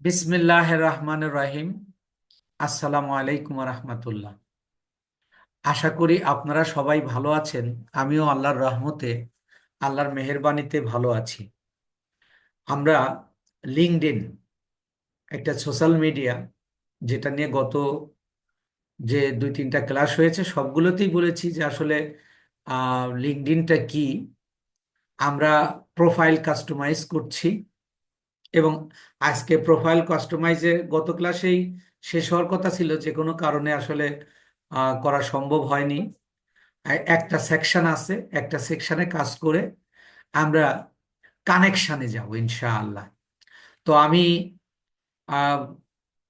বিসমিল্লাহির রহমানির রহিম। আসসালামু আলাইকুম রহমতুল্লাহ। আশা করি আপনারা সবাই ভালো আছেন। আমিও আল্লাহর রহমতে, আল্লাহর মেহেরবানিতে ভালো আছি। আমরা লিঙ্কডইন একটা সোশ্যাল মিডিয়া, যেটা নিয়ে গত যে 2-3টা ক্লাস হয়েছে সবগুলোতেই বলেছি যে আসলে লিঙ্কডইনটা কি। আমরা প্রোফাইল কাস্টমাইজ করছি এবং আজকে প্রোফাইল কাস্টমাইজে গত ক্লাসেই শেষ হওয়ার কথা ছিল, যে কোনো কারণে আসলে করা সম্ভব হয়নি। একটা সেকশন আছে, একটা সেকশনে কাজ করে আমরা কানেকশনে যাব ইনশাআল্লাহ। তো আমি আহ,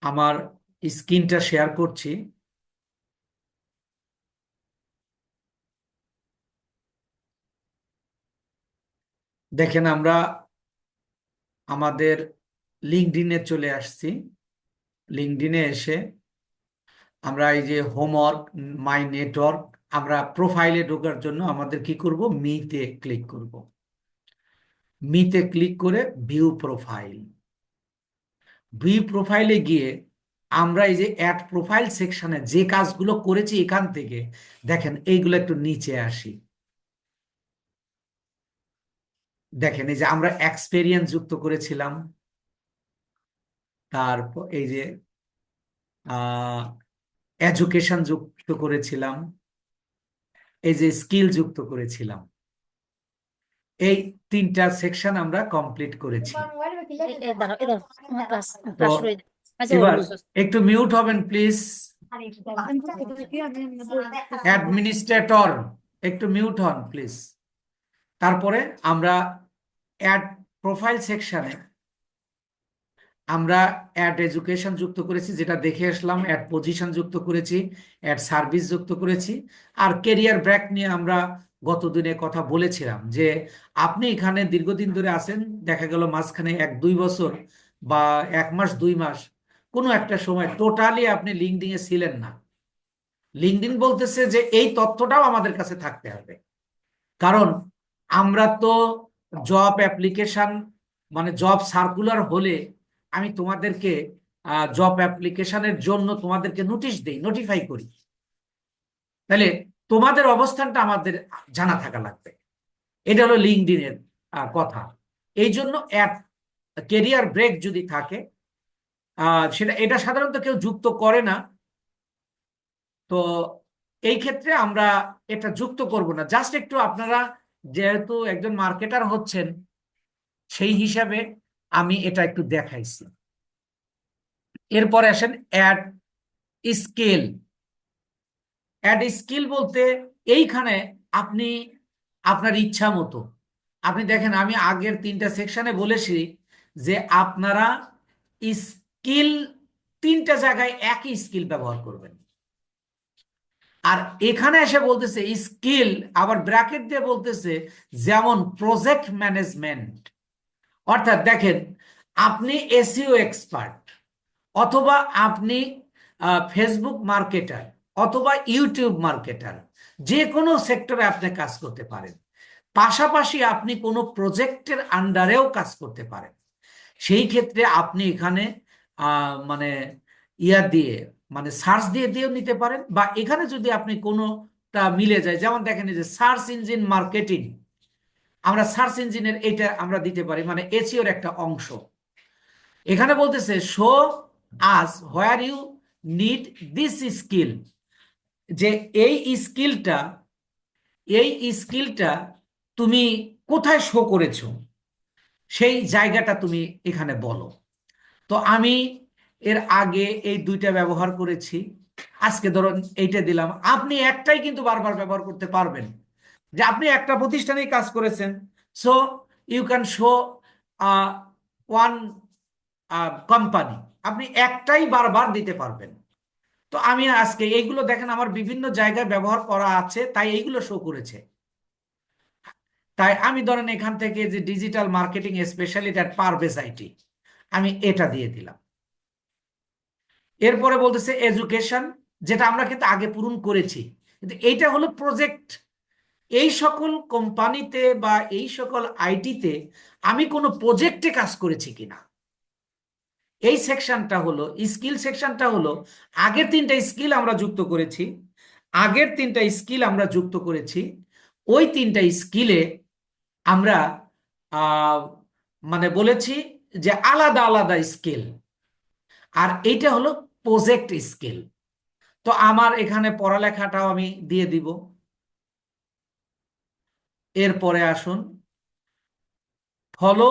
আমার স্ক্রিনটা শেয়ার করছি। দেখেন, আমরা আমাদের লিঙ্কডইনে চলে আসছি। লিঙ্কডইনে এসে আমরা এই যে হোমওয়ার্ক, মাই নেটওয়ার্ক, আমরা প্রোফাইলে ঢোকার জন্য আমাদের কি করব, মিতে ক্লিক করব। মিতে ক্লিক করে ভিউ প্রোফাইল। ভিউ প্রোফাইলে গিয়ে আমরা এই যে অ্যাড প্রোফাইল সেকশনে যে কাজগুলো করেছি এখান থেকে দেখেন এইগুলো একটু নিচে আসি। দেখেন এই যে আমরা এক্সপেরিয়েন্স যুক্ত করেছিলাম, তারপর এই যে এডুকেশন যুক্ত করেছিলাম, এই যে স্কিল যুক্ত করেছিলাম। এই 3টা সেকশন আমরা কমপ্লিট করেছি। তো এবার একটু মিউট হবেন প্লিজ। অ্যাডমিনিস্ট্রেটর, একটু মিউট হন প্লিজ। তারপরে আমরা অ্যাড প্রোফাইল সেকশনে আমরা অ্যাড এডুকেশন যুক্ত করেছি, যেটা দেখে আসলাম। অ্যাড পজিশন যুক্ত করেছি, অ্যাড সার্ভিস যুক্ত করেছি। আর কেরিয়ার ব্রেক নিয়ে আমরা গত দিনে কথা বলেছিলাম যে আপনি এখানে দীর্ঘদিন ধরে আছেন, দেখা গেল মাঝখানে 1-2 বছর বা 1 মাস 2 মাস কোনো একটা সময় টোটালি আপনি লিঙ্কডইনে ছিলেন না। লিঙ্কডইন বলতেছে যে এই তথ্যটাও আমাদের কাছে থাকতে হবে, কারণ আমরা তো জব অ্যাপ্লিকেশন, মানে জব সার্কুলার হলে আমি তোমাদেরকে জব অ্যাপ্লিকেশনের জন্য তোমাদেরকে নোটিশ দেই, নোটিফাই করি। তাহলে তোমাদের অবস্থানটা আমাদের জানা থাকা লাগবে। এটা হলো লিঙ্কডইনের কথা। এই জন্য কেরিয়ার ব্রেক যদি থাকে, এটা সাধারণত কেউ যুক্ত করে না। তো এই ক্ষেত্রে আমরা এটা যুক্ত করব না, জাস্ট একটু আপনারা যেহেতু একজন মার্কেটার হচ্ছেন সেই হিসাবে আমি এটা একটু দেখাইছি। এরপরে আসেন অ্যাড স্কেল। অ্যাড স্কিল বলতে এইখানে আপনি আপনার ইচ্ছা মতো, আপনি দেখেন আমি আগের 3টা সেকশনে বলেছি যে আপনারা স্কিল 3টা জায়গায় একই স্কিল ব্যবহার করবেন। আর এখানে এসে বলতেছে স্কিল, আবার ব্র্যাকেট দিয়ে বলতেছে যেমন প্রজেক্ট ম্যানেজমেন্ট। অর্থাৎ দেখেন, আপনি এসইও এক্সপার্ট, অথবা আপনি ফেসবুক মার্কেটার, অথবা ইউটিউব মার্কেটার, যে কোনো সেক্টরে আপনি কাজ করতে পারেন। পাশাপাশি আপনি কোনো প্রজেক্টের আন্ডারেও কাজ করতে পারেন। সেই ক্ষেত্রে আপনি এখানে মানে ইয়া দিয়ে, মানে সার্চ দিয়ে দিয়েও নিতে পারেন, বা এখানে যদি আপনি কোনোটা মিলে যায়, যেমন দেখেন এই যে সার্চ ইঞ্জিন মার্কেটিং, আমরা সার্চ ইঞ্জিনের এটা আমরা দিতে পারি, মানে এসইওর একটা অংশ। এখানে বলতেছে show us where you need this skill, যে এই স্কিলটা, এই স্কিলটা তুমি কোথায় শো করেছো, সেই জায়গাটা তুমি এখানে বলো। তো আমি এর আগে এই 2টা ব্যবহার করেছি, আজকে ধরুন এইটা দিলাম। আপনি একটাই কিন্তু বারবার ব্যবহার করতে পারবেন, যে আপনি একটা প্রতিষ্ঠানেই কাজ করেছেন, so you can show one company, আপনি একটাই বারবার দিতে পারবেন। তো আমি আজকে এইগুলো দেখেন আমার বিভিন্ন জায়গায় ব্যবহার করা আছে, তাই এইগুলো শো করেছে। তাই আমি ধরেন এখান থেকে যে digital marketing specialist at Parvez IT, আমি এটা দিয়ে দিলাম। এরপরে বলতেছে এডুকেশন, যেটা আমরা কিন্তু আগে পূরণ করেছি, কিন্তু এইটা হলো প্রজেক্ট। এই সকল কোম্পানিতে বা এই সকল আইটিতে আমি কোনো প্রজেক্টে কাজ করেছি কিনা, এই সেকশনটা হলো স্কিল সেকশনটা হলো আগের তিনটা স্কিল আমরা যুক্ত করেছি, আগের তিনটা স্কিল আমরা যুক্ত করেছি। ওই তিনটা স্কিলে আমরা আহ, মানে বলেছি যে আলাদা আলাদা স্কিল, আর এইটা হলো প্রজেক্ট স্কিল। তো আমার এখানে পড়ালেখাটাও আমি দিয়ে দিব। এরপরে আসুন, follow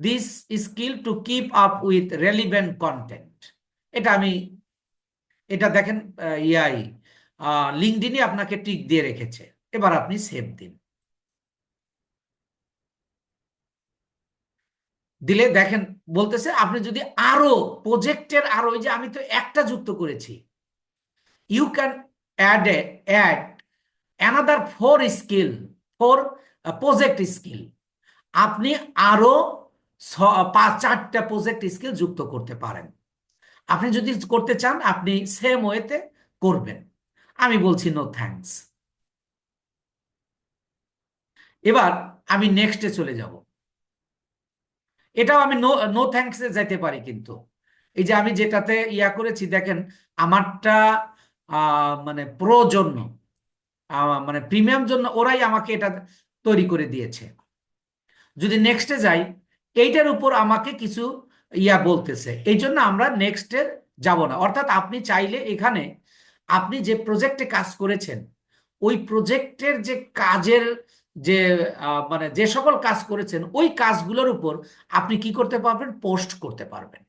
this skill to keep up with relevant content. এটা আমি, এটা দেখেন ইয়াই লিঙ্কডইনে আপনাকে টিক দিয়ে রেখেছে। এবার আপনি সেভ দিন। দিলে দেখেন বলতেছে আপনি যদি আরো প্রজেক্টের আরো, ওই যে আমি তো একটা যুক্ত করেছি, you can add another four skill for project skill. আপনি আরো পাঁচ চারটা প্রজেক্ট স্কিল যুক্ত করতে পারেন। আপনি যদি করতে চান আপনি সেম ওয়েতে করবেন। আমি বলছি নো থ্যাঙ্কস। এবার আমি নেক্সটে চলে যাব। এটাও আমি নো নো থ্যাঙ্কসে যাইতে পারি, কিন্তু এই যে আমি যেটাতে ইয়া করেছি দেখেন, আমারটা মানে প্রো জন্য, মানে প্রিমিয়াম জন্য ওরাই আমাকে এটা তৈরি করে দিয়েছে। যদি নেক্সটে যাই, এইটার উপর আমাকে কিছু ইয়া বলতেছে, এই জন্য আমরা নেক্সটে যাব না। অর্থাৎ আপনি চাইলে এখানে আপনি যে প্রজেক্টে কাজ করেছেন ওই প্রজেক্টের যে কাজের যে মানে যে সকল কাজ করেছেন ওই কাজগুলোর উপর আপনি কি করতে পারবেন, পোস্ট করতে পারবেন।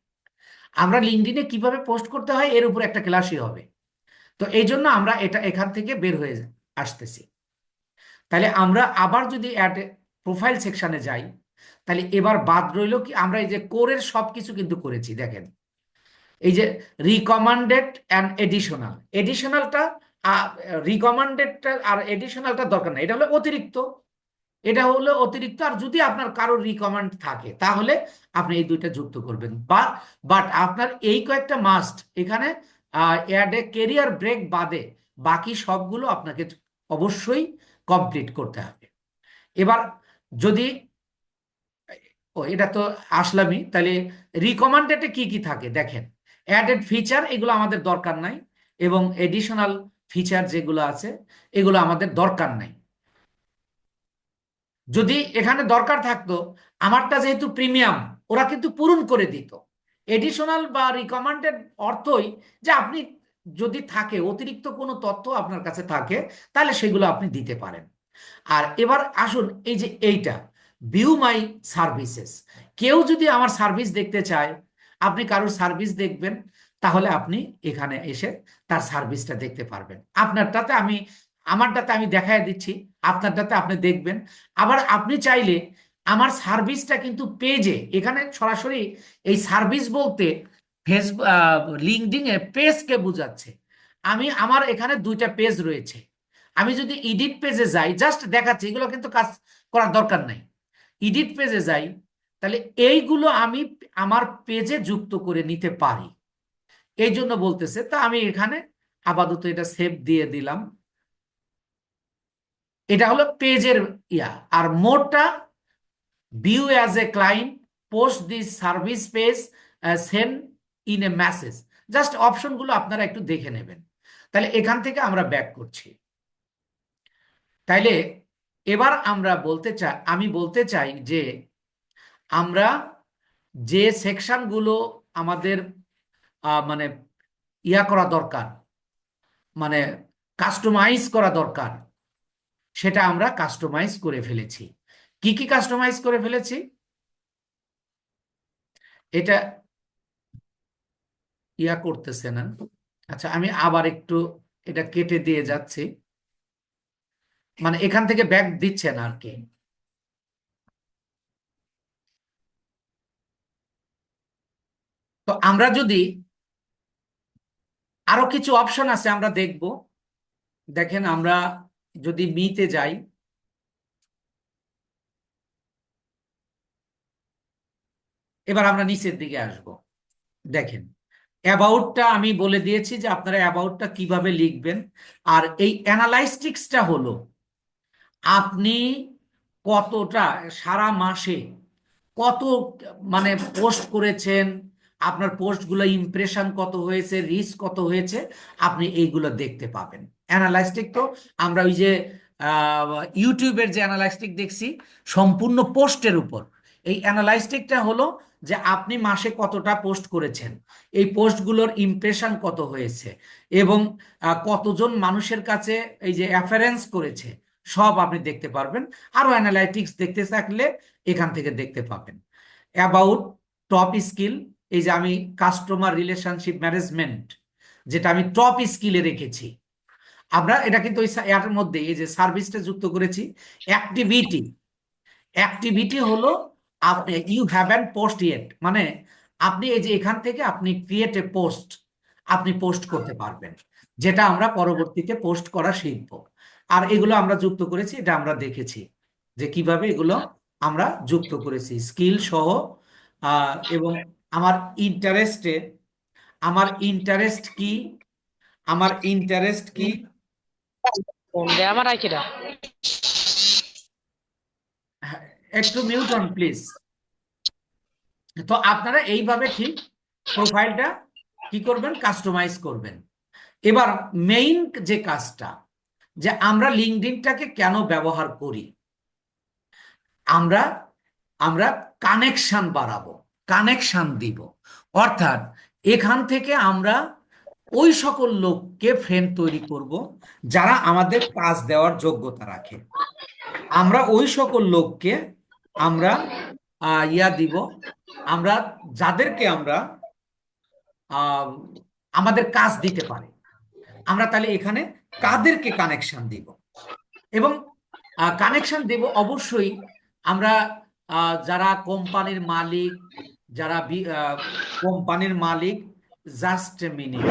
আমরা লিঙ্কডইনে কিভাবে পোস্ট করতে হয় এর উপর একটা ক্লাসই হবে। তো এই জন্য আমরা এটা এখান থেকে বের হয়ে আসতেছি। তাহলে আমরা আবার যদি অ্যাড প্রোফাইল সেকশনে যাই, তাহলে এবার বাদ রইল কি, আমরা এই যে কোরের সব কিছু কিন্তু করেছি দেখেন। এই যে রিকমান্ডেড অ্যান্ড এডিশনাল, এডিশনালটা রিকমান্ডেডটা আর এডিশনালটা দরকার নাই, এটা হলো অতিরিক্ত। এটা হলো অতিরিক্ত, আর যদি আপনার কারোর রিকমান্ড থাকে তাহলে আপনি এই দুইটা যুক্ত করবেন। বাট আপনার এই কয়েকটা মাস্ট এখানে অ্যাড এ কেরিয়ার ব্রেক বাদে বাকি সবগুলো আপনাকে অবশ্যই কমপ্লিট করতে হবে। এবার যদি, ও এটা তো আসলামই, তাহলে রিকমান্ডেডে কি কি থাকে দেখেন। অ্যাডেড ফিচার এগুলো আমাদের দরকার নাই, এবং এডিশনাল ফিচার যেগুলো আছে এগুলো আমাদের দরকার নাই। যদি এখানে দরকার থাকতো, আমারটা যেহেতু প্রিমিয়াম ওরা কিন্তু পূরণ করে দিত। এডিশনাল বা রিকমান্ডেড অর্থই যে আপনি যদি থাকে অতিরিক্ত কোনো তথ্য আপনার কাছে থাকে তাহলে সেগুলো আপনি দিতে পারেন। আর এবার আসুন এই যে এইটা, ভিউ মাই সার্ভিসেস। কেউ যদি আমার সার্ভিস দেখতে চায়, আপনি কারোর সার্ভিস দেখবেন, তাহলে আপনি এখানে এসে তার সার্ভিসটা দেখতে পারবেন। আপনারটাতে আমি, আমারটাতে আমি দেখাই দিচ্ছি, আপনারটাতে আপনি দেখবেন। আবার আপনি চাইলে আমার সার্ভিসটা কিন্তু পেজে, এখানে সরাসরি এই সার্ভিস বলতে ফেসবুক লিঙ্কডইন এ পেজকে বোঝাচ্ছে। আমি আমার এখানে দুইটা পেজ রয়েছে, আমি যদি এডিট পেজে যাই, জাস্ট দেখাচ্ছি, এগুলো কিন্তু কাজ করার দরকার নাই। এডিট পেজে যাই, তাহলে এইগুলো আমি আমার পেজে যুক্ত করে নিতে পারি। এই জন্য বলতেছে, তা আমি এখানে আপাতত এটা সেভ দিয়ে দিলাম। এটা হলো পেজের ইয়া। আর মোডটা view as a client, post this service page, send in a message. Just অপশনগুলো আপনারা একটু দেখে নেবেন। তাহলে এখান থেকে আমরা ব্যাক করছি। তাইলে এবার আমরা বলতে চাই, আমি বলতে চাই যে আমরা যে সেকশনগুলো আমাদের মানে ইয়া করা দরকার, মানে কাস্টমাইজ করা দরকার, সেটা আমরা কাস্টমাইজ করে ফেলেছি। কি কি কাস্টমাইজ করে ফেলেছি, এটা ইয়া করতেছে না। আচ্ছা আমি আবার একটু এটা কেটে দিয়ে যাচ্ছি, মানে এখান থেকে ব্যাক দিচ্ছে না আর কি। তো আমরা যদি আরো কিছু অপশন আছে আমরা দেখব। দেখেন আমরা যদি মিতে যাই, এবার আমরা নিচের দিকে আসব। দেখেন অ্যাবাউটটা আমি বলে দিয়েছি যে আপনারা অ্যাবাউটটা কিভাবে লিখবেন। আর এই অ্যানালাইস্টিক্সটা হলো আপনি কতটা সারা মাসে কত মানে পোস্ট করেছেন, আপনার পোস্টগুলো ইমপ্রেশন কত হয়েছে, রিচ কত হয়েছে, আপনি এইগুলো দেখতে পাবেন। অ্যানালাইস্টিক তো আমরা ওই যে ইউটিউবের যে অ্যানালাইস্টিক দেখছি সম্পূর্ণ পোস্টের উপর, এই অ্যানালাইস্টিকটা হলো যে আপনি মাসে কতটা পোস্ট করেছেন, এই পোস্টগুলোর ইমপ্রেশন কত হয়েছে, এবং কতজন মানুষের কাছে এই যে অ্যাফারেন্স করেছে, সব আপনি দেখতে পারবেন। আরো অ্যানালাইটিক্স দেখতে থাকলে এখান থেকে দেখতে পাবেন। অ্যাবাউট টপ স্কিল, এই যে আমি কাস্টমার রিলেশনশিপ ম্যানেজমেন্ট, যেটা আমি টপ স্কিলে রেখেছি। আমরা এটা কিন্তু ওই এর মধ্যে এই যে সার্ভিসটা যুক্ত করেছি। অ্যাক্টিভিটি, অ্যাক্টিভিটি হলো আপনি ইউ হ্যাভেন্ট পোস্ট ইয়েট, মানে আপনি এই যে এখান থেকে আপনি ক্রিয়েট এ পোস্ট, আপনি পোস্ট করতে পারবেন, যেটা আমরা পরবর্তীতে পোস্ট করা শিখব। আর এগুলো আমরা যুক্ত করেছি, এটা আমরা দেখেছি যে কিভাবে এগুলো আমরা যুক্ত করেছি স্কিল সহ। এবং আমার ইন্টারেস্টে, আমার ইন্টারেস্ট কি, আমার ইন্টারেস্ট কি, আমার আইকিরা হ্যাঁ, একটু মিউট অন প্লিজ। তো আপনারা এইভাবে ঠিক প্রোফাইলটা কি করবেন, কাস্টমাইজ করবেন। এবার মেইন যে কাজটা, যে আমরা লিঙ্কডইনটাকে কেন ব্যবহার করি, আমরা আমরা কানেকশন বাড়াবো, কানেকশন দিব। অর্থাৎ এখান থেকে আমরা ওই সকল লোককে ফ্রেন্ড তৈরি করব যারা আমাদের কাজ দেওয়ার যোগ্যতা রাখে। আমরা ওই সকল লোককে আমরা ইয়া দিব, আমরা যাদেরকে আমরা আহ, আমাদের কাজ দিতে পারে, আমরা তাহলে এখানে কাদেরকে কানেকশন দিব। এবং কানেকশন দেব অবশ্যই আমরা যারা কোম্পানির মালিক, যারা কোম্পানির মালিক, জাস্ট মিনিট,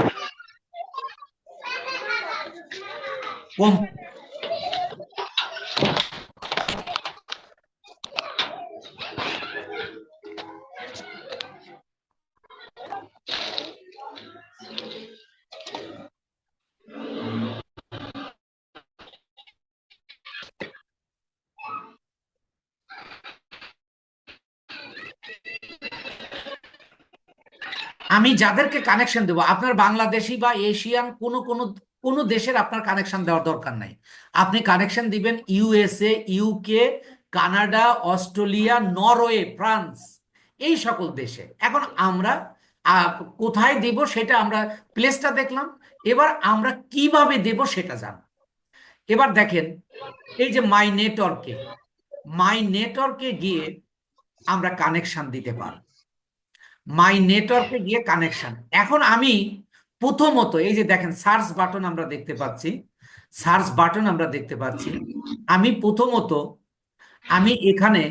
আমি যাদেরকে কানেকশন দেবো, আপনার বাংলাদেশি বা এশিয়ান কোনো কোনো কোনো দেশের আপনার কানেকশন দেওয়ার দরকার নাই। আপনি কানেকশন দিবেন USA, UK, Canada, Australia, Norway, France, এই সকল দেশে। এখন আমরা আহ, কোথায় দেব সেটা আমরা প্লেসটা দেখলাম, এবার আমরা কিভাবে দেব সেটা জান। এবার দেখেন এই যে মাই নেটওয়ার্কে গিয়ে আমরা কানেকশন দিতে পারব। মাই নেটওয়ার্কে গিয়ে কানেকশন, এখন আমি প্রথমত এই যে দেখেন সার্চ বাটন আমরা দেখতে পাচ্ছি, সার্চ বাটন আমরা দেখতে পাচ্ছি। আমি প্রথমত আমি এখানে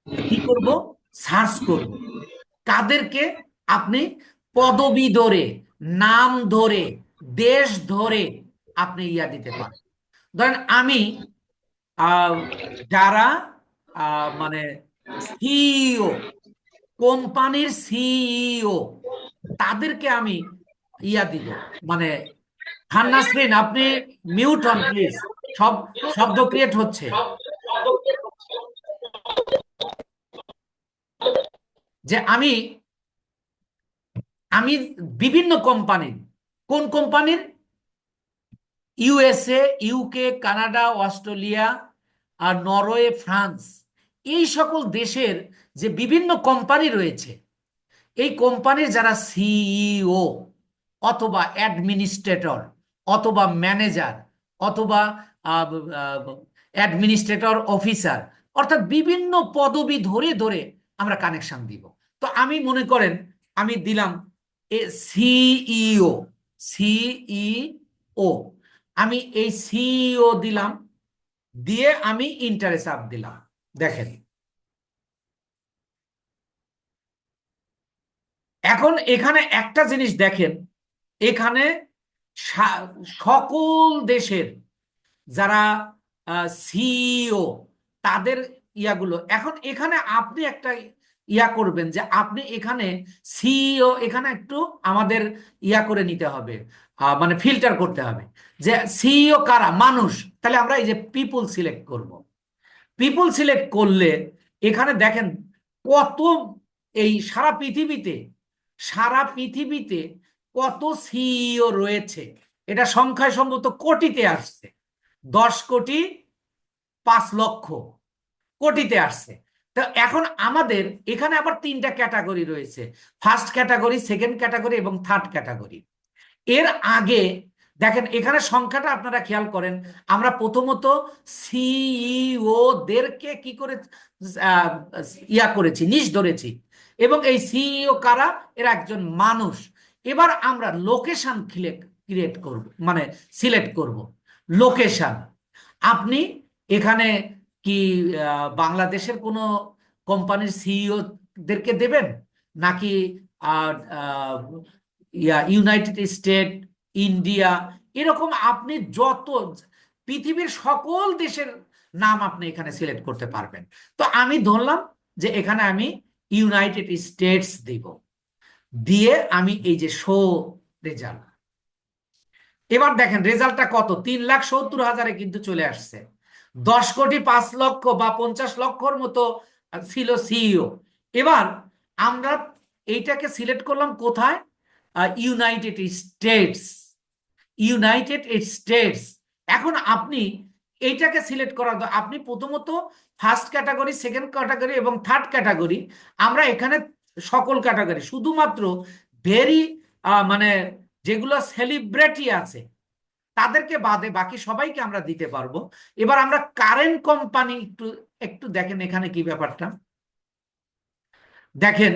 কি করব, সার্চ করব কাদেরকে, আপনি পদবি ধরে, নাম ধরে, দেশ ধরে আপনি ইয়া দিতে পারেন। ধরেন আমি আহ, যারা মানে সিইও, কোম্পানির সিইও, তাদেরকে আমি ইয়া দিব, মানে নাসরিন আপনি মিউট হন প্লিজ, সব শব্দ ক্রিয়েট হচ্ছে। যে আমি আমি বিভিন্ন কোম্পানির, কোন কোম্পানির, ইউএসএ, ইউকে, কানাডা, অস্ট্রেলিয়া, আর নরওয়ে, ফ্রান্স, এই সকল দেশের যে বিভিন্ন কোম্পানি রয়েছে, এই কোম্পানির যারা সিইও অথবা অ্যাডমিনিস্ট্রেটর অথবা ম্যানেজার অথবা অ্যাডমিনিস্ট্রেটর অফিসার, অর্থাৎ বিভিন্ন পদবি ধরে ধরে আমরা কানেকশন দিব। তো আমি মনে করেন আমি দিলাম সিইও, সিইও, আমি এই সিইও দিলাম, দিয়ে আমি ইন্টারে চাপ দিলাম। দেখেন এখন এখানে একটা জিনিস দেখেন, এখানে সকল দেশের যারা সিইও, তাদের ইয়াগুলো, এখন এখানে আপনি একটা ইয়া করবেন যে আপনি এখানে সিইও, এখানে একটু আমাদের ইয়া করে নিতে হবে, মানে ফিল্টার করতে হবে যে সিইও কারা, মানুষ। তাহলে আমরা এই যে পিপুল সিলেক্ট করব। পিপুল সিলেক্ট করলে এখানে দেখেন কত, এই সারা পৃথিবীতে সারা পৃথিবীতে কত সিইও রয়েছে, এটা সংখ্যায় সম্ভবত কোটিতে আসছে, 10 কোটি, 5 লক্ষ, কোটিতে আসছে। তো এখন আমাদের এখানে আবার 3টা ক্যাটাগরি রয়েছে, ফার্স্ট ক্যাটাগরি, সেকেন্ড ক্যাটাগরি এবং থার্ড ক্যাটাগরি। এর আগে দেখেন এখানে সংখ্যাটা আপনারা খেয়াল করেন, আমরা প্রথমত সিইও দেরকে কি করে আহ, ইয়া করেছি, নিশ ধরেছি, এবং এই সিইও কারা, এরা একজন মানুষ। এবার আমরা লোকেশন ক্রিয়েট করব, মানে সিলেক্ট করব লোকেশন। আপনি এখানে কি বাংলাদেশের কোনো কোম্পানির সিইও দেরকে দেবেন, নাকি ইউনাইটেড স্টেট, ইন্ডিয়া, এরকম আপনি যত পৃথিবীর সকল দেশের নাম আপনি এখানে সিলেক্ট করতে পারবেন। তো আমি ধরলাম যে এখানে আমি ইউনাইটেড স্টেটস দিব, দিয়ে আমি এই যে শো রেজাল্ট, এবার দেখেন রেজাল্টটা কত, 3,70,000-এ কিন্তু চলে আসছে। 10 কোটি 5 লক্ষ বা 50 লক্ষর মতো ছিল সিইও। এবার আমরা এইটাকে সিলেক্ট করলাম কোথায়, ইউনাইটেড স্টেটস, ইউনাইটেড স্টেটস। এখন আপনি এইটাকে সিলেক্ট করার আপনি প্রথমত ফার্স্ট ক্যাটাগরি, সেকেন্ড ক্যাটাগরি এবং থার্ড ক্যাটাগরি, আমরা এখানে সকল ক্যাটাগরি, শুধুমাত্র ভেরি মানে যেগুলো সেলিব্রিটি আছে তাদেরকে বাদে বাকি সবাইকে আমরা দিতে পারবো। এবার আমরা কারেন্ট কোম্পানি একটু একটু দেখেন এখানে কি ব্যাপারটা দেখেন।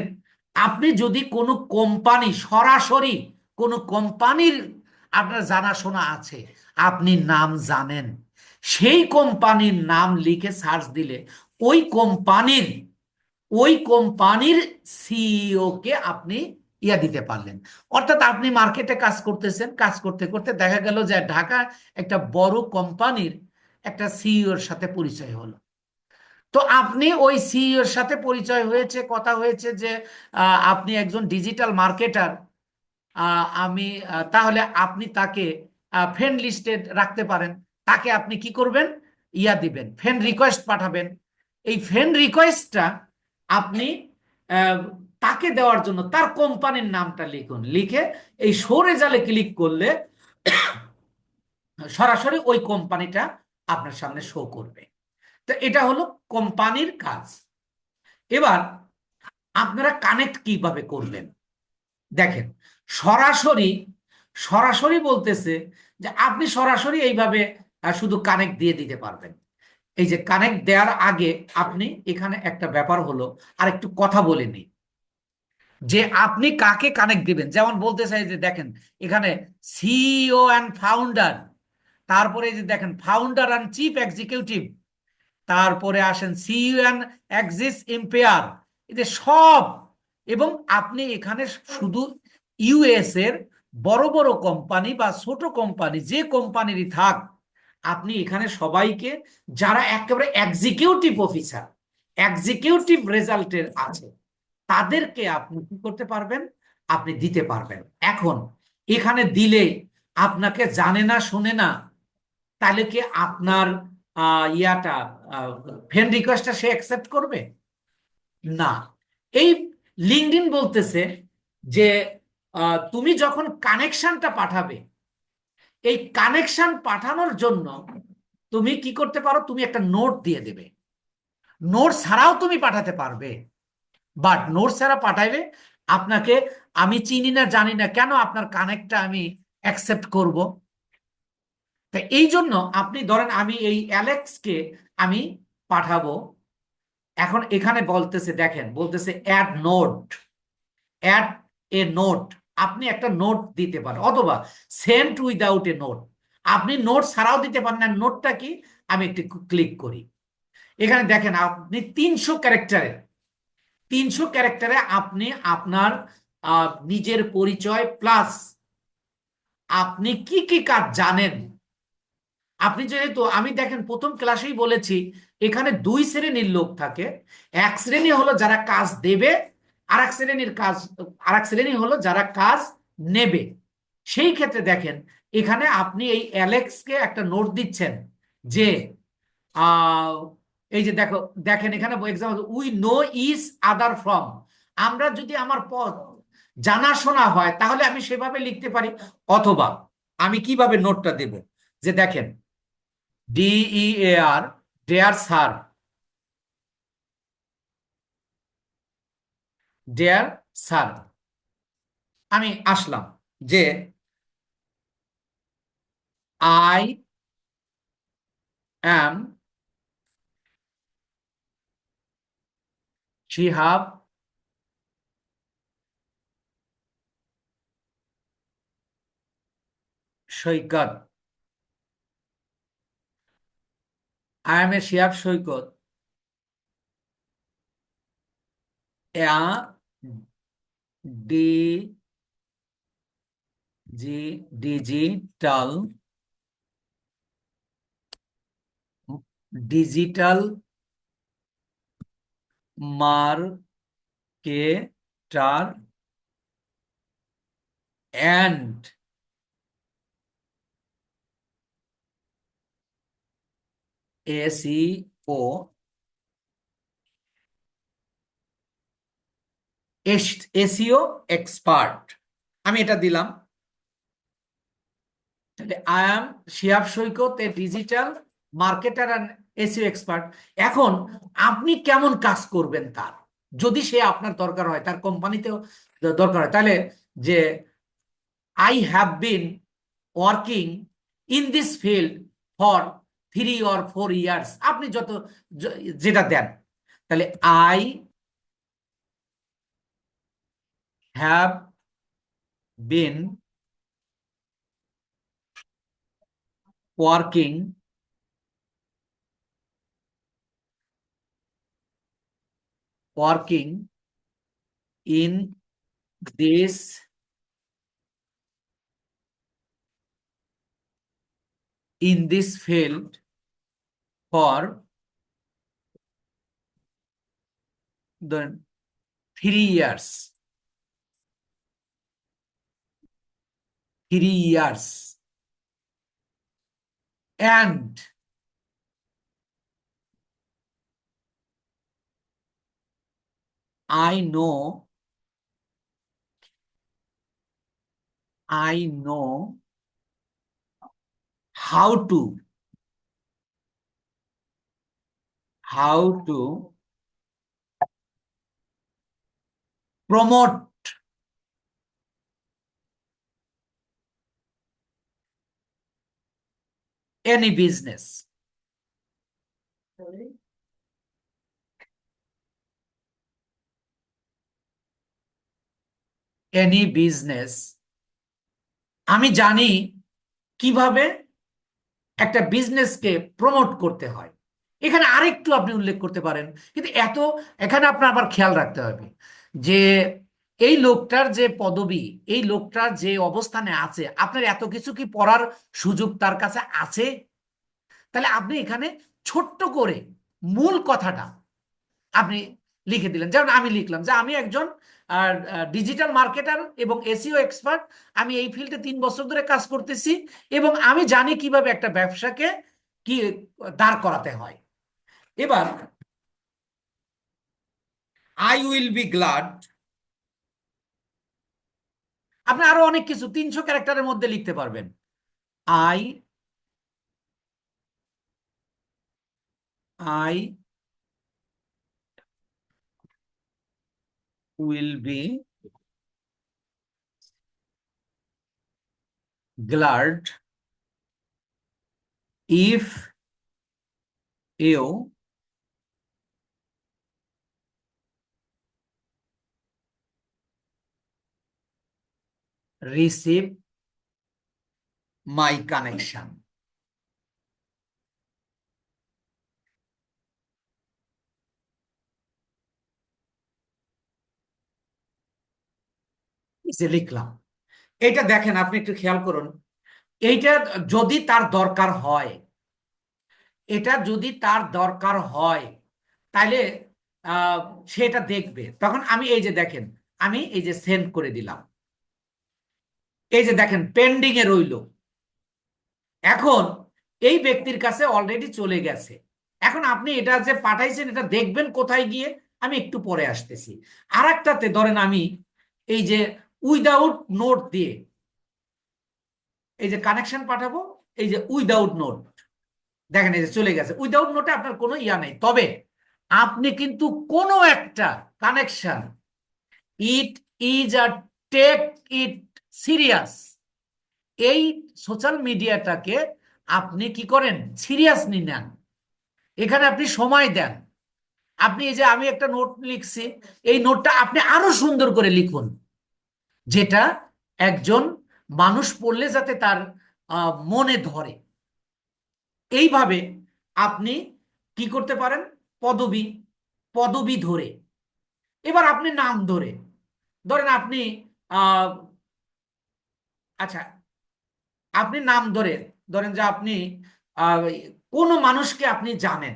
আপনি যদি কোনো কোম্পানি, সরাসরি কোনো কোম্পানির আপনার জানাশোনা আছে, আপনি নাম জানেন, সেই কোম্পানির নাম লিখে সার্চ দিলে ওই কোম্পানির ওই কোম্পানির সিইও কে আপনি ইয়া দিতে পারলেন। অর্থাৎ আপনি মার্কেটে কাজ করতেছেন, কাজ করতে করতে দেখা গেল যে ঢাকা একটা বড় কোম্পানির একটা সিইওর সাথে পরিচয় হলো। তো আপনি ওই সিইওর সাথে পরিচয় হয়েছে, কথা হয়েছে যে আপনি একজন ডিজিটাল মার্কেটার, আমি তাহলে আপনি তাকে ফ্রেন্ড লিস্টে রাখতে পারেন। তাকে আপনি কি করবেন, ইয়া দিবেন, ফ্রেন্ড রিকোয়েস্ট পাঠাবেন। এই ফ্রেন্ড রিকোয়েস্টটা আপনি আহ, তাকে দেওয়ার জন্য তার কোম্পানির নামটা লিখুন, লিখে এই শো রেজাল্টে ক্লিক করলে সরাসরি ওই কোম্পানিটা আপনার সামনে শো করবে। তো এটা হলো কোম্পানির কাজ। এবার আপনারা কানেক্ট কিভাবে করবেন দেখেন, সরাসরি, সরাসরি বলতেছে যে আপনি সরাসরি এইভাবে শুধু কানেক্ট দিয়ে দিতে পারবেন। এই যে কানেক্ট দেওয়ার আগে আপনি এখানে একটা ব্যাপার হলো, আর একটু কথা বলে নিই যে আপনি কাকে কানেক্ট দিবেন। যেমন বলতে চাই যে দেখেন এখানে সিইও অ্যান্ড ফাউন্ডার, তারপরে এই যে দেখেন ফাউন্ডার অ্যান্ড চিফ এক্সিকিউটিভ, তারপরে আসেন সিইও অ্যান্ড এক্সিস এম্পায়ার, এদের সব। এবং আপনি এখানে শুধু ইউএস এর বড় বড় কোম্পানি বা ছোট কোম্পানি, যে কোম্পানিরই থাক, আপনি এখানে সবাইকে, যারা একেবারে এক্সিকিউটিভ অফিসার, এক্সিকিউটিভ রেজাল্টের আছে, তাদেরকে আপনি কি করতে পারবেন, আপনি দিতে পারবেন। এখন এখানে দিলে আপনাকে জানে না শোনে না, তাহলে কি আপনার ইয়াটা ফ্রেন্ড রিকোয়েস্টটা সে অ্যাকসেপ্ট করবে না। এই লিঙ্কডইন বলতেছে যে তুমি যখন কানেকশনটা পাঠাবে, এই কানেকশন পাঠানোর জন্য তুমি কি করতে পারো, তুমি একটা নোট দিয়ে দেবে। নোট ছাড়াও তুমি পাঠাতে পারবে, বাট নোট ছাড়া পাঠাইবে আপনাকে, আমি চিনি না জানি না কেন আপনার কানেক্টটা আমি অ্যাকসেপ্ট করব। তা এই জন্য আপনি ধরেন আমি এই অ্যালেক্সকে আমি পাঠাবো। এখন এখানে বলতেছে দেখেন, বলতেছে add note, add a note, আপনি একটা নোট দিতে পারেন, অথবা সেন্ড উইদাউট এ নোট, আপনি নোট ছাড়াও দিতে পারেন। না, নোটটা কি, আমি একটু ক্লিক করি। এখানে দেখেন আপনি 300 ক্যারেক্টারে, 300 ক্যারেক্টারে আপনি আপনার নিজের পরিচয় প্লাস আপনি কি কি কাজ জানেন। আপনি যেহেতু, আমি দেখেন প্রথম ক্লাসেই বলেছি এখানে 2 শ্রেণীর লোক থাকে। এক শ্রেণী হলো যারা কাজ দেবে, আর এক শ্রেণীর কাজ, আর এক শ্রেণী হলো যারা কাজ নেবে। সেই ক্ষেত্রে দেখেন এখানে আপনি এই অ্যালেক্সকে একটা নোট দিচ্ছেন যে আহ এই যে দেখো, দেখেন এখানে example, we know is other from, আমরা যদি আমার পদ জানাশোনা হয় তাহলে আমি সেভাবে লিখতে পারি, অথবা আমি কিভাবে নোটটা দেব, যে দেখেন DEAR, dear sir, dear sir, আমি আসলাম যে I am Shihab Saikat, I M A Shihab Saikat, D digital digital marketer and SEO SEO expert, আমি এটা দিলাম। I am Shihab Saikat, A digital marketer and SEO expert. এখন আপনি কেমন কাজ করবেন তার, যদি সে আপনার দরকার হয়, তার কোম্পানিতেও দরকার হয়, তাহলে যে I have been working in this field for 3 or 4 years, আপনি যত যেটা দেন, তাহলে I have been working working in this field for the 3 years, 3 years, and I know how to promote any business, any business, আমি জানি কিভাবে একটা বিজনেসকে promote করতে হয়। এখানে আরেকটু আপনি উল্লেখ করতে পারেন, কিন্তু এখানে আপনার আবার খেয়াল রাখতে হবে যে এই লোকটার যে পদবি, এই লোকটার যে অবস্থানে আছে, আপনার এত কিছু কি পড়ার সুযোগ তার কাছে আছে? তাহলে আপনি এখানে ছোট্ট করে মূল কথাটা আপনি লিখে দিলেন। যেমন আমি লিখলাম যে আমি একজন ডিজিটাল মার্কেটার এবং এসইও এক্সপার্ট, আমি এই ফিল্ডে 3 বছর ধরে কাজ করতেছি এবং আমি জানি কিভাবে একটা ব্যবসাকে কি দাঁড় করাতে হয়। এবার আই উইল বি গ্লাড, আপনি আরো অনেক কিছু 300 ক্যারেক্টারের মধ্যে লিখতে পারবেন। I I will be glad if you receive my connection. লিখলাম। এটা দেখেন, আপনি একটু খেয়াল করুন, এইটা যদি তার দরকার হয়, এটা যদি তার দরকার হয় তাহলে আহ, সেটা দেখবে। তখন আমি এই যে দেখেন, আমি এই যে সেন্ড করে দিলাম, এই যে দেখেন পেন্ডিং এ রইল। এখন এই ব্যক্তির কাছে অলরেডি চলে গেছে। এখন আপনি এটা যে পাঠাইছেন, এটা দেখবেন কোথায় গিয়ে, আমি একটু পরে আসতেছি। আর একটাতে ধরেন আমি এই যে উইদাউট নোট দিয়ে এই যে কানেকশন পাঠাবো, এই যে উইদাউট নোট, দেখেন এই যে চলে গেছে। উইদাউট নোটে আপনার কোনো ইয়া নেই, তবে আপনি কিন্তু কোনো একটা connection, it is a take it serious, এই সোশ্যাল মিডিয়াটাকে আপনি কি করেন, সিরিয়াসলি নেন। এখানে আপনি সময় দেন। আপনি এই যে আমি একটা নোট লিখছি, এই নোটটা আপনি আরো সুন্দর করে লিখুন, যেটা একজন মানুষ পড়লে যাতে তার মনে ধরে। এইভাবে আপনি কি করতে পারেন, পদবি, পদবি ধরে, এবার আপনি নাম ধরে, ধরেন আপনি আহ আচ্ছা, আপনি নাম ধরে, ধরেন যে আপনি আহ কোনো মানুষকে আপনি জানেন,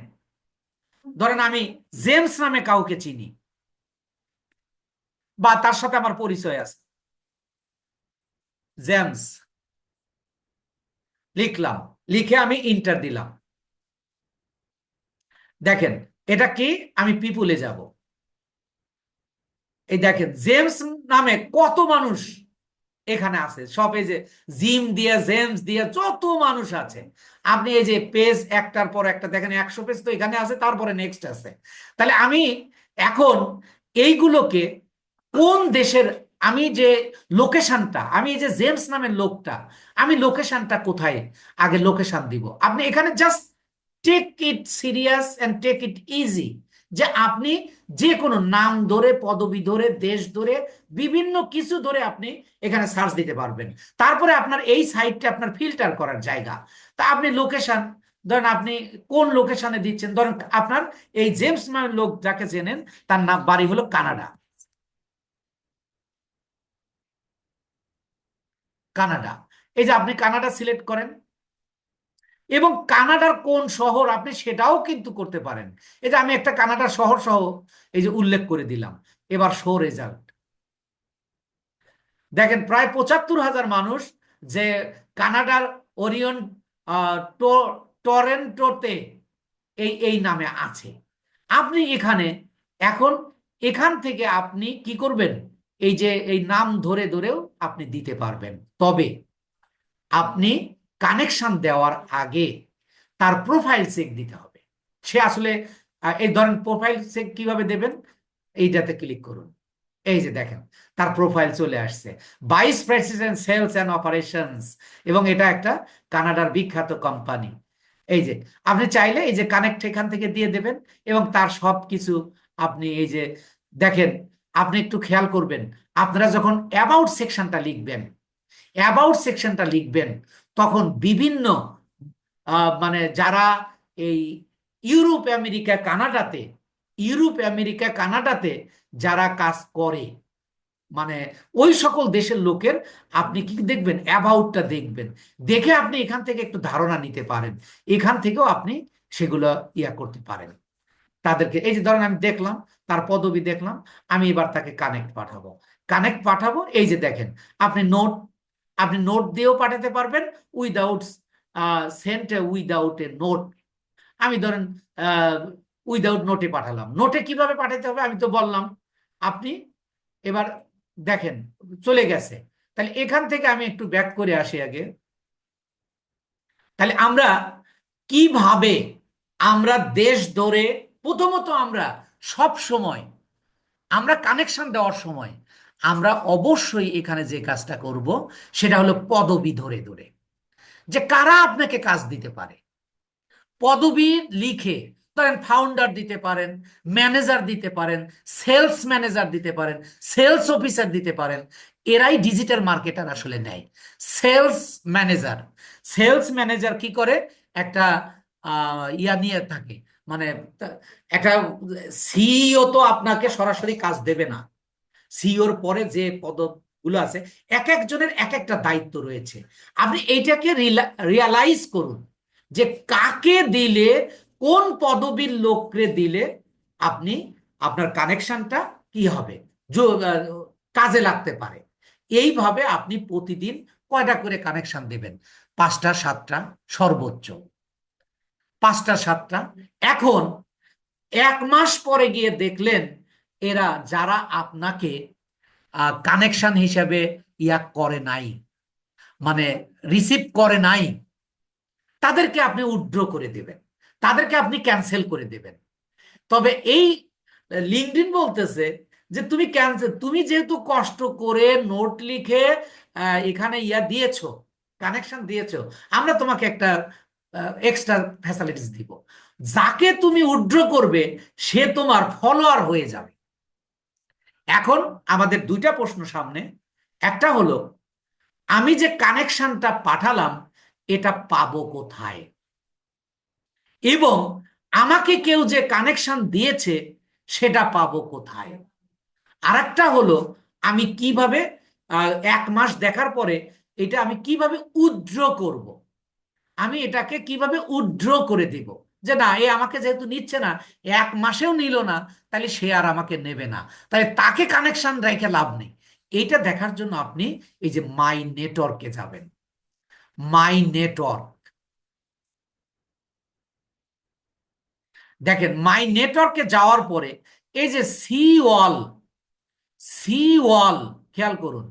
ধরেন আমি জেমস নামে কাউকে চিনি বা তার সাথে আমার পরিচয় আছে, জেমস লিখলাম, লিখে আমি ইন্টার দিলাম। দেখেন এটা কি, আমি পিপুলে যাব, এই দেখেন জেমস নামে কত মানুষ এখানে আছে, সব এই যে জিম দিয়ে জেমস দিয়ে যত মানুষ আছে। আপনি এই যে পেজ একটার পর একটা দেখেন, 100 পেজ তো এখানে আছে, তারপরে নেক্সট আছে। তাহলে আমি এখন এইগুলোকে কোন দেশের, আমি যে লোকেশনটা, আমি এই যে জেমস নামের লোকটা, আমি লোকেশনটা কোথায়, আগে লোকেশন দিব। আপনি এখানে just take it serious and take it easy, যে আপনি যে কোনো নাম ধরে, পদবি ধরে, দেশ ধরে, বিভিন্ন কিছু ধরে আপনি এখানে সার্চ দিতে পারবেন। তারপরে আপনার এই সাইটটা আপনার ফিল্টার করার জায়গা। তা আপনি লোকেশন, ধরেন আপনি কোন লোকেশনে দিচ্ছেন, ধরেন আপনার এই জেমস নামের লোক যাকে চেনেন, তার নাম বাড়ি হলো কানাডা, কানাডা। এই যে আপনি কানাডা সিলেক্ট করেন, এবং কানাডার কোন শহর আপনি সেটাও কিন্তু করতে পারেন। এই যে আমি একটা কানাডার শহর সহ এই যে উল্লেখ করে দিলাম। এবার শো রেজাল্ট দেখেন, প্রায় 75,000 মানুষ যে কানাডার ওরিয়ন টরেন্টোতে এই এই নামে আছে। আপনি এখানে এখন এখান থেকে আপনি কি করবেন, এই যে এই নাম ধরে ধরেও আপনি দিতে পারবেন। তবে আপনি কানেকশন দেওয়ার আগে তার প্রোফাইল চেক দিতে হবে। সে আসলে এই ধরেন প্রোফাইল চেক কিভাবে দেবেন, এইটাতে ক্লিক করুন। এই যে দেখেন তার প্রোফাইল চলে আসছে, vice president sales and operations, এবং এটা একটা কানাডার বিখ্যাত কোম্পানি। এই যে আপনি চাইলে এই যে কানেক্ট এখান থেকে দিয়ে দেবেন, এবং তার সব কিছু আপনি এই যে দেখেন। আপনি একটু খেয়াল করবেন, আপনারা যখন অ্যাবাউট সেকশনটা লিখবেন, অ্যাবাউট সেকশনটা লিখবেন, তখন বিভিন্ন মানে যারা এই ইউরোপ আমেরিকা কানাডাতে, ইউরোপ আমেরিকা কানাডাতে যারা কাজ করে, মানে ওই সকল দেশের লোকের আপনি কি দেখবেন, অ্যাবাউটটা দেখবেন। দেখে আপনি এখান থেকে একটু ধারণা নিতে পারেন, এখান থেকেও আপনি সেগুলো ইয়া করতে পারেন। তাদেরকে এই যে ধরেন আমি দেখলাম, তার পদবি দেখলাম, আমি এবার তাকে কানেক্ট পাঠাবো। কানেক্ট পাঠাবো, এই যে দেখেন আপনি নোট, আপনি নোট দিয়েও পাঠাতে পারবেন, without sent without a note. আমি ধরেন উইদাউট নোটে পাঠালাম। নোটে কিভাবে পাঠাতে হবে আমি তো বললাম। আপনি এবার দেখেন চলে গেছে। তাহলে এখান থেকে আমি একটু ব্যাক করে আসি আগে। তাহলে আমরা কিভাবে, আমরা দেশ ধরে, প্রথমত আমরা সব সময়, আমরা কানেকশন দেওয়ার সময় আমরা অবশ্যই এখানে যে কাজটা করব সেটা হলো পদবি ধরে ধরে, যে কারা আপনাকে কাজ দিতে পারে। পদবি লিখে, ধরেন ফাউন্ডার দিতে পারেন, ম্যানেজার দিতে পারেন, সেলস ম্যানেজার দিতে পারেন, সেলস অফিসার দিতে পারেন। এরাই ডিজিটাল মার্কেটার আসলে নেয়। সেলস ম্যানেজার, সেলস ম্যানেজার কি করে, একটা ইয়া নিয়ে থাকে, মানে একটা সিইও তো আপনাকে সরাসরি কাজ দেবে না। সিইওর পরে যে পদগুলো আছে, এক একজনের এক একটা দায়িত্ব রয়েছে। আপনি এইটাকে রিয়ালাইজ করুন, যে কাকে দিলে, কোন পদবীর লোককে দিলে আপনি আপনার কানেকশনটা কি হবে, কাজে লাগতে পারে। এইভাবে আপনি প্রতিদিন কয়টা করে কানেকশন দেবেন, 5টা 7টা, সর্বোচ্চ 5টা 7টা। এখন 1 মাস পরে গিয়ে দেখলেন এরা যারা আপনাকে কানেকশন হিসেবে ইয়া করে নাই, মানে রিসিভ করে নাই, তাদেরকে আপনি উইথড্র করে দেবেন, তাদেরকে আপনি ক্যান্সেল করে দেবেন। তবে এই লিঙ্কডইন বলতেছে যে তুমি ক্যান্সেল, তুমি যেহেতু কষ্ট করে নোট লিখে এখানে ইয়া দিয়েছো, কানেকশন দিয়েছো, আমরা তোমাকে একটা এক্সট্রা ফ্যাসিলিটিস দিব। যাকে তুমি উইথড্র করবে সে তোমার ফলোয়ার হয়ে যাবে। এখন আমাদের দুইটা প্রশ্ন সামনে। একটা হলো, আমি যে কানেকশনটা পাঠালাম এটা পাবো কোথায়, এবং আমাকে কেউ যে কানেকশন দিয়েছে সেটা পাবো কোথায়। আর একটা হলো, আমি কিভাবে 1 মাস দেখার পরে এটা আমি কিভাবে উইথড্র করব, আমি এটাকে কিভাবে উইথড্র করে দিব, যে না এ আমাকে যেহেতু নিচ্ছে না, 1 মাসেও নিল না, তাহলে সে আর আমাকে নেবে না, তাহলে তাকে কানেকশন রেখে লাভ নেই। এইটা দেখার জন্য আপনি এই যে মাই নেটওয়ার্কে যাবেন। মাই নেটওয়ার্ক, দেখেন মাই নেটওয়ার্কে যাওয়ার পরে এই যে সি ওয়াল, সি ওয়াল খেয়াল করুন।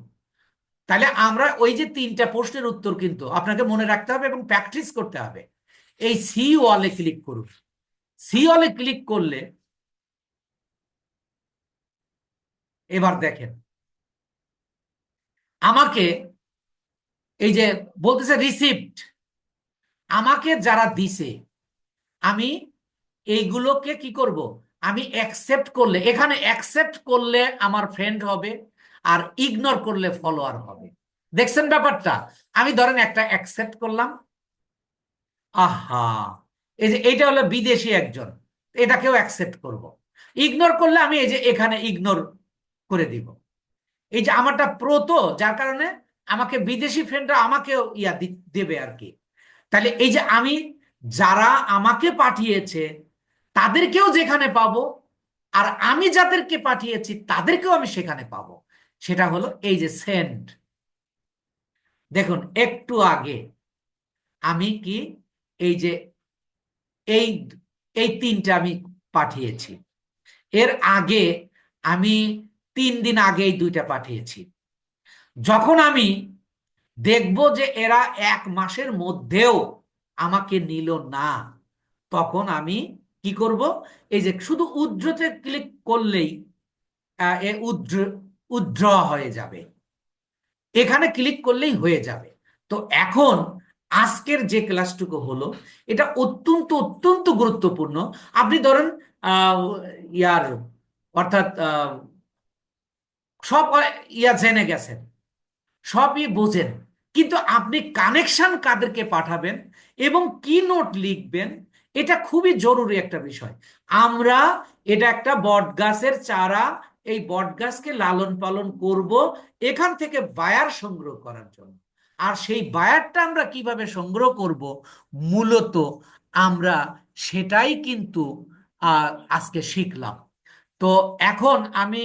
তাহলে আমরা ওই যে 3টা প্রশ্নের উত্তর কিন্তু আপনাকে মনে রাখতে হবে এবং প্র্যাকটিস করতে হবে। এই সি ওয়ালে ক্লিক করুন। সি ওয়ালে ক্লিক করলে এবার দেখেন আমাকে এই যে বলতেছে রিসিভড, আমাকে যারা দিছে আমি এইগুলোকে কি করব, আমি অ্যাকসেপ্ট করলে, এখানে অ্যাকসেপ্ট করলে আমার ফ্রেন্ড হবে, আর ইগনোর করলে ফলোয়ার হবে। দেখছেন ব্যাপারটা? আমি ধরেন একটা অ্যাকসেপ্ট করলাম, আহা, এই যে এইটা হলো বিদেশি একজন, এটাকেও অ্যাকসেপ্ট করব। ইগনোর করলে আমি এই যে এখানে ইগনোর করে দিব। এই যে আমারটা প্রো, তো যার কারণে আমাকে বিদেশি ফ্রেন্ডরা আমাকেও দেবে আর কি। তাহলে এই যে আমি যারা আমাকে পাঠিয়েছে তাদেরকেও যেখানে পাবো, আর আমি যাদেরকে পাঠিয়েছি তাদেরকেও আমি সেখানে পাবো। সেটা হলো এই যে সেন্ড। দেখুন একটু আগে আমি কি এই যে এই এই 3টা আমি পাঠিয়েছি, এর আগে আমি 3 দিন আগে এই 2টা পাঠিয়েছি। যখন আমি দেখব যে এরা 1 মাসের মধ্যেও আমাকে নিল না, তখন আমি কি করব, এই যে শুধু উইথড্রতে ক্লিক করলেই এ উইথড্র হয়ে যাবে, এখানে ক্লিক করলেই হয়ে যাবে। তো এখন আজকের যে ক্লাসটুকু হলো এটা অত্যন্ত অত্যন্ত গুরুত্বপূর্ণ। আপনি ধরেন আহ, ইয়ার অর্থাৎ সব জেনে গেছেন, সবই বোঝেন, কিন্তু আপনি কানেকশন কাদেরকে পাঠাবেন এবং কি নোট লিখবেন, এটা খুবই জরুরি একটা বিষয়। আমরা এটা একটা বট গাছের চারা, এই বট গাছকে লালন পালন করব এখান থেকে বায়ার সংগ্রহ করার জন্য। আর সেই বায়ারটা আমরা কিভাবে সংগ্রহ করব, মূলত আমরা সেটাই কিন্তু আজকে শিখলাম। তো এখন আমি